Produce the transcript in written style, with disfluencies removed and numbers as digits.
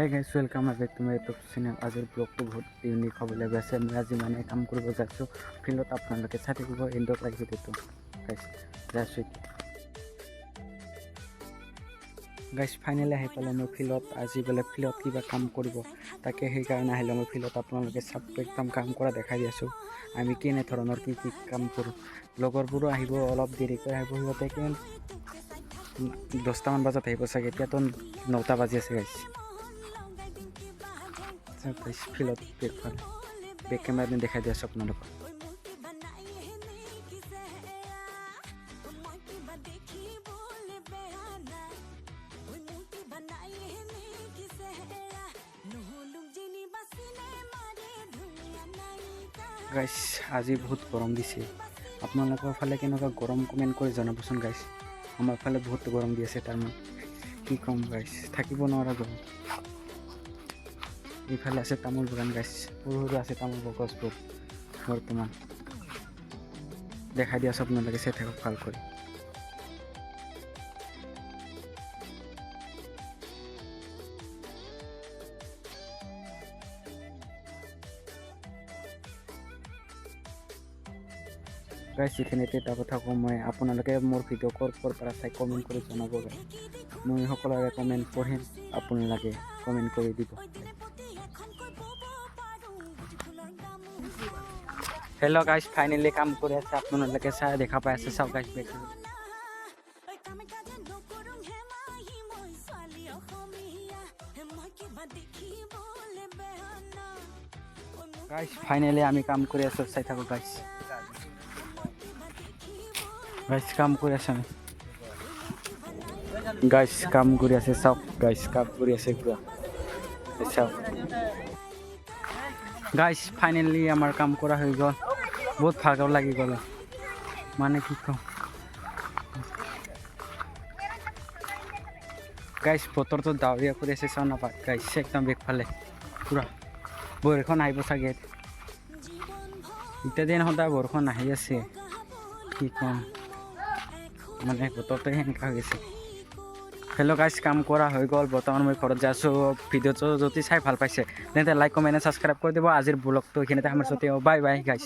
High guys welcome back to my YouTube channel. আজিৰ ব্লগটো বহুত ইউনিক হ'বলৈ গৈ আছে। মই আজি মানে কাম কৰিব যাইছোঁ ফিল্ডত, আপোনালোকে চাই থাকিব এণ্ডত লাগি ভিডিঅ'টো। গাইজ যাইছোঁ গাইজ ফাইনেলি আহি পালে মই ফিল্ডত। আজি বোলে ফিল্ডত কিবা কাম কৰিব, তাকে সেইকাৰণে আহিলে মই ফিল্ডত। আপোনালোকে চাব একদম কাম কৰা দেখাই দি আছোঁ। আমি কেনেধৰণৰ কি কাম কৰোঁ। লগৰবোৰো আহিব, অলপ দেৰিকৈ আহিব। সিহঁতে 10টামান বজাত আহিব চাগে, এতিয়াতো 9টা বাজি আছে গাইজ। ফিল্ডত বেক কেমেৰা দেখাই দি আছোঁ আপোনালোকক। গাইজ আজি বহুত গৰম দিছে। আপোনালোকৰ ফালে কেনেকুৱা গৰম কমেণ্ট কৰি জনাবচোন গাইজ। আমাৰ ফালে বহুত গৰম দি আছে, তাৰমানে কি ক'ম গাইজ, থাকিব নোৱাৰা গৰম। এইফালে আছে তামোল বাগান গাইজ, সৰু সৰু আছে তামোল গছবোৰ। বৰ্তমান দেখাই দি আছোঁ, আপোনালোকে চাই থাকক ভাল কৰি। গাইজ এইখিনিতে এটা কথা কওঁ, মই আপোনালোকে মোৰ ভিডিঅ' ক'ৰ পৰা চাই কমেণ্ট কৰি জনাব গাইজ। মই সকলোৰে কমেণ্ট পঢ়িম, আপোনালোকে কমেণ্ট কৰি দিব। হেল্ল' গাইজ, ফাইনেলি কাম কৰি আছে, আপোনালোকে চাই দেখা পাই আছে। চাওক গাইজ বেক গাইজ ফাইনেলি আমি কাম কৰি আছোঁ, চাই থাকোঁ গাইজ। গাইজ কাম কৰি আছে, আমি গাইজ কাম কৰি আছে, চাওক গাইজ কাম কৰি আছে পুৰা। চাওক গাইজ ফাইনেলি আমাৰ কাম কৰা হৈ গ'ল। বহুত ভাগৰ লাগি গ'ল, মানে কি ক'ম গাইজ। বতৰটো ডাৱৰীয়া কৰি আছে, চাওঁ নাপায় গাইজ। একদম বেগফালে পুৰা বৰষুণ আহিব চাগে। এতিয়া দিন সদায় বৰষুণ আহি আছে, কি ক'ম, মানে বতৰটো সেনেকুৱা হৈ গৈছে। হেল্ল' গাইজ, কাম কৰা হৈ গ'ল। বৰ্তমান মই ঘৰত যাই আছোঁ। ভিডিঅ'টো যদি চাই ভাল পাইছে তেন্তে লাইক, কমেণ্ট, ছাবস্ক্ৰাইব কৰি দিব। আজিৰ ব্লগটো এইখিনিতে সামৰিছোঁ। Bye bye guys.